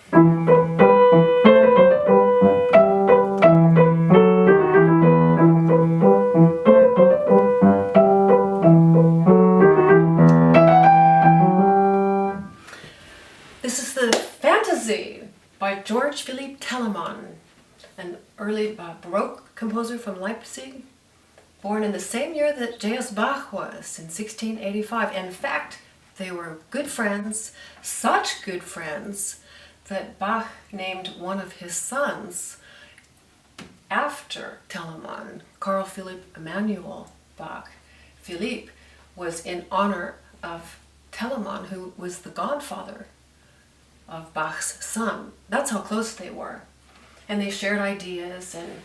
This is the Fantasie by George Philipp Telemann, an early Baroque composer from Leipzig, born in the same year that J.S. Bach was, in 1685. In fact, they were good friends, such good friends, that Bach named one of his sons after Telemann, Carl Philipp Emanuel Bach. Philipp was in honor of Telemann, who was the godfather of Bach's son. That's how close they were. And they shared ideas, and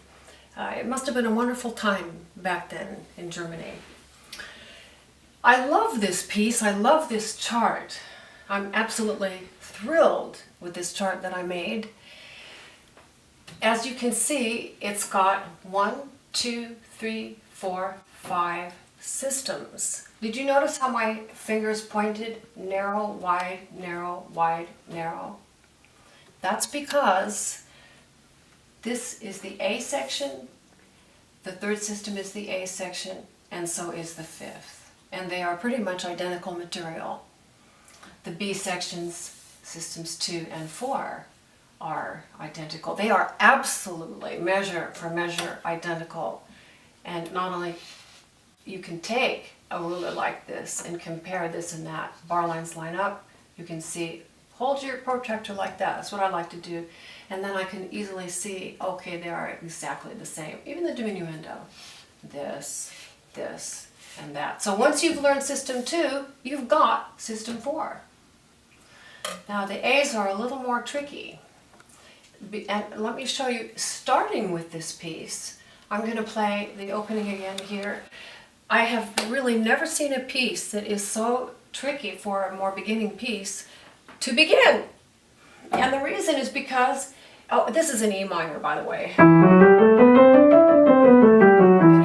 it must have been a wonderful time back then in Germany. I love this piece. I love this chart. I'm absolutely thrilled with this chart that I made. As you can see, it's got 1, 2, 3, 4, 5 systems. Did you notice how my fingers pointed narrow, wide, narrow, wide, narrow? That's because this is the A section, the third system is the A section, and so is the fifth. And they are pretty much identical material. The B sections, systems 2 and 4, are identical. They are absolutely measure for measure identical. And not only you can take a ruler like this and compare this and that, bar lines line up, you can see, hold your protractor like that, that's what I like to do, and then I can easily see, okay, they are exactly the same, even the diminuendo, this, this, and that. So once you've learned system 2, you've got system 4. Now the A's are a little more tricky, and let me show you, starting with this piece, I'm going to play the opening again here. I have really never seen a piece that is so tricky for a more beginning piece to begin. And the reason is because, oh, this is an E minor, by the way. And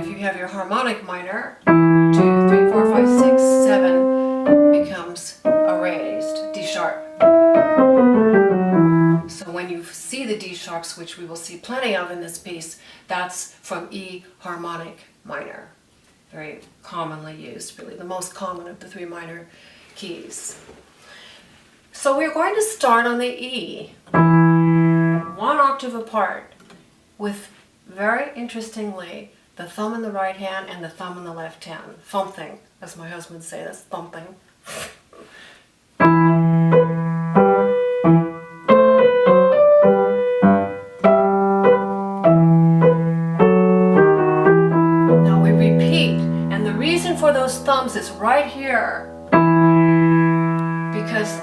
if you have your harmonic minor, 2, 3, 4, 5, 6, 7 becomes a raised D sharp. So when you see the D sharps, which we will see plenty of in this piece, that's from E harmonic minor. Very commonly used, really the most common of the 3 minor keys. So we're going to start on the E, 1 octave apart, with, very interestingly, the thumb in the right hand and the thumb in the left hand. Thumping, as my husband say, that's thumping. For those thumbs is right here, because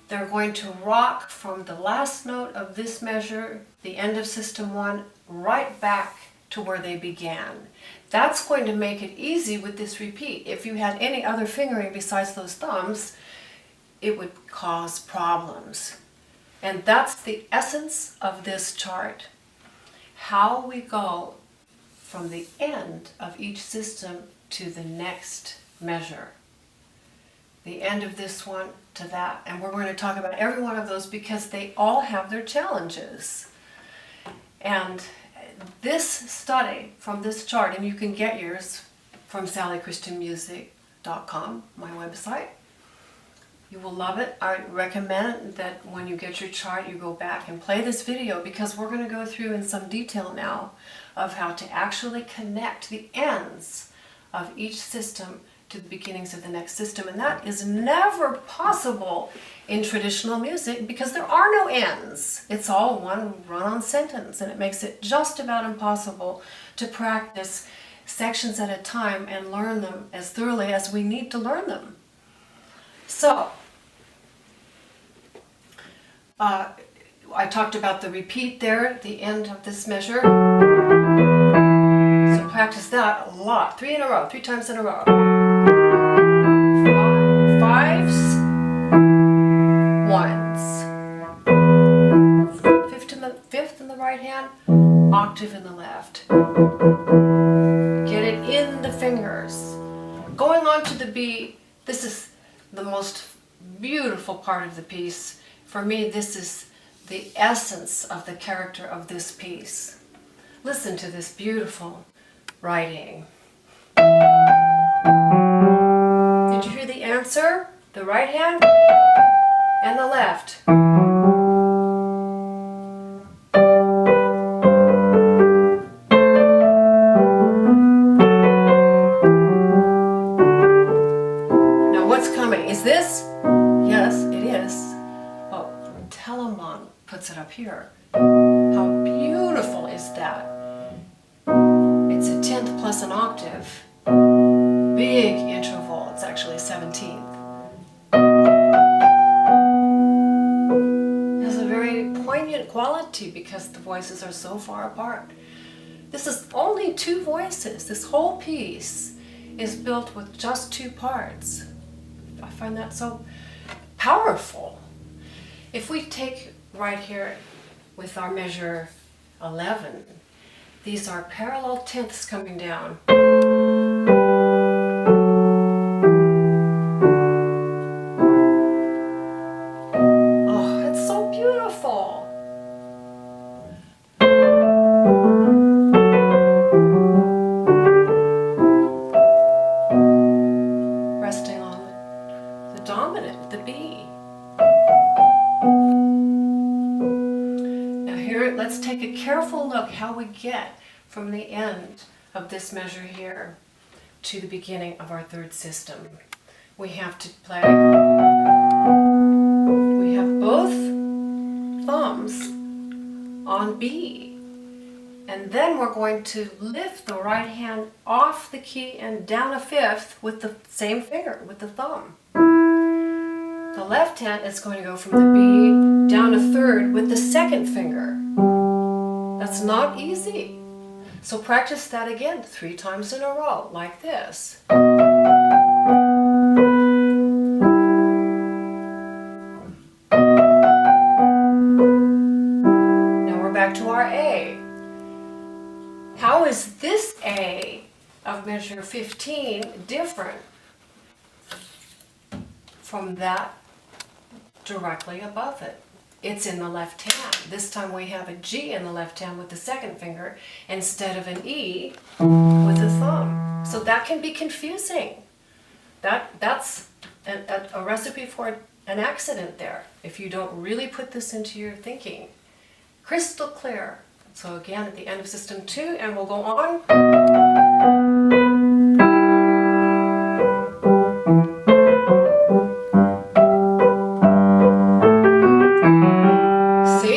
they're going to rock from the last note of this measure, the end of system 1, right back to where they began. That's going to make it easy with this repeat. If you had any other fingering besides those thumbs, it would cause problems. And that's the essence of this chart. How we go from the end of each system to the next measure. The end of this one to that. And we're going to talk about every one of those because they all have their challenges. And this study from this chart, and you can get yours from sallychristianmusic.com, my website. You will love it. I recommend that when you get your chart, you go back and play this video, because we're going to go through in some detail now of how to actually connect the ends of each system to the beginnings of the next system. And that is never possible in traditional music because there are no ends. It's all one run-on sentence, and it makes it just about impossible to practice sections at a time and learn them as thoroughly as we need to learn them. So, I talked about the repeat there at the end of this measure. So practice that a lot. 3 in a row, 3 times in a row. 5s, 1s. Fifth in the right hand, octave in the left. Get it in the fingers. Going on to the B, this is the most beautiful part of the piece. For me, this is the essence of the character of this piece. Listen to this beautiful writing. Did you hear the answer? The right hand and the left. Now what's coming? Is this? Yes, it is. Oh, Telemann puts it up here. How beautiful is that? It's a 10th plus an octave. Big interval. It's actually a 17th. It has a very poignant quality because the voices are so far apart. This is only 2 voices. This whole piece is built with just 2 parts. I find that so powerful. If we take right here with our measure 11, these are parallel 10ths coming down. Oh, it's so beautiful. Resting on the dominant, the B. Now here, let's take a careful look how we get from the end of this measure here to the beginning of our 3rd system. We have to play, we have both thumbs on B, and then we're going to lift the right hand off the key and down a 5th with the same finger, with the thumb. The left hand is going to go from the B down a 3rd with the 2nd finger. That's not easy. So practice that again 3 times in a row, like this. Now we're back to our A. How is this A of measure 15 different from that directly above it? It's in the left hand. This time we have a G in the left hand with the 2nd finger instead of an E with the thumb. So that can be confusing. That's a recipe for an accident there if you don't really put this into your thinking. Crystal clear. So again at the end of system 2, and we'll go on.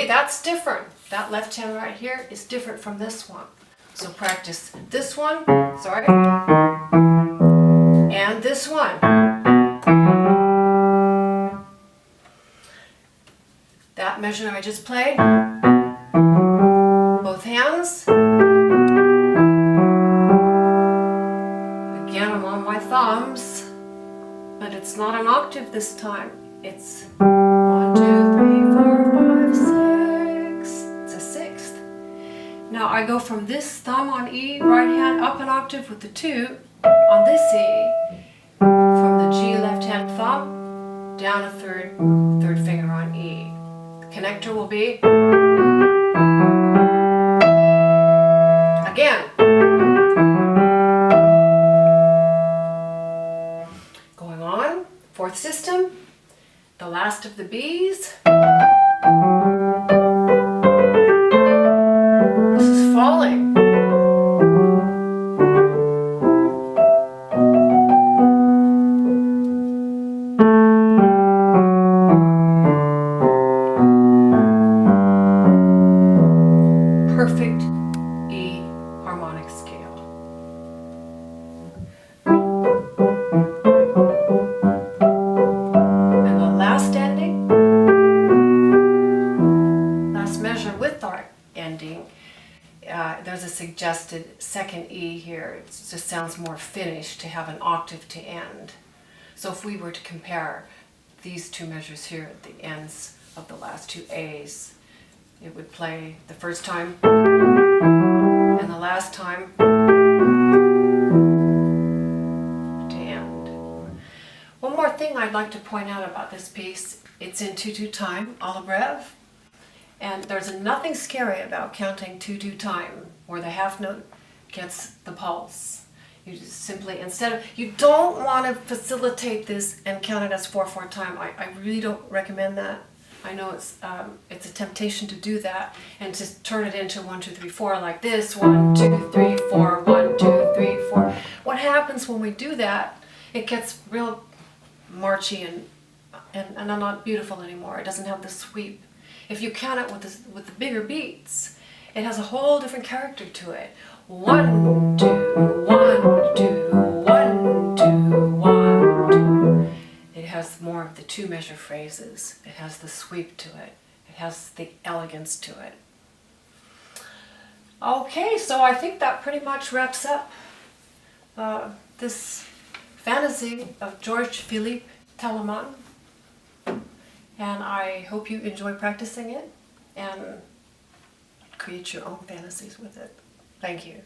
That's different. That left hand right here is different from this one. So practice this one, sorry, and this one. That measure I just played, both hands. Again, I'm on my thumbs, but it's not an octave this time. It's 1, 2, 3, 4, 5, 6. Now I go from this thumb on E, right hand up an octave with the 2 on this E, from the G left hand thumb down a 3rd finger on E. The connector will be again. Going on, 4th system, the last of the B's. Falling. Perfect E harmonic scale. And the last ending, last measure with our ending. There's a suggested 2nd E here. It just sounds more finished to have an octave to end. So if we were to compare these 2 measures here at the ends of the last 2 A's, it would play the first time and the last time to end. One more thing I'd like to point out about this piece, it's in 2/2 time, à la brève, And there's nothing scary about counting 2/2 time, where the half note gets the pulse. You just simply, you don't want to facilitate this and count it as 4/4 time. I really don't recommend that. I know it's a temptation to do that and to turn it into 1, 2, 3, 4 like this. 1, 2, 3, 4, 1, 2, 3, 4. What happens when we do that? It gets real marchy and not beautiful anymore. It doesn't have the sweep. If you count it with the bigger beats, it has a whole different character to it. 1, 2, 1, 2, 1, 2, 1, 2. It has more of the 2-measure phrases. It has the sweep to it. It has the elegance to it. Okay, so I think that pretty much wraps up this Fantasie of George Philippe Telemann. And I hope you enjoy practicing it and create your own fantasies with it. Thank you.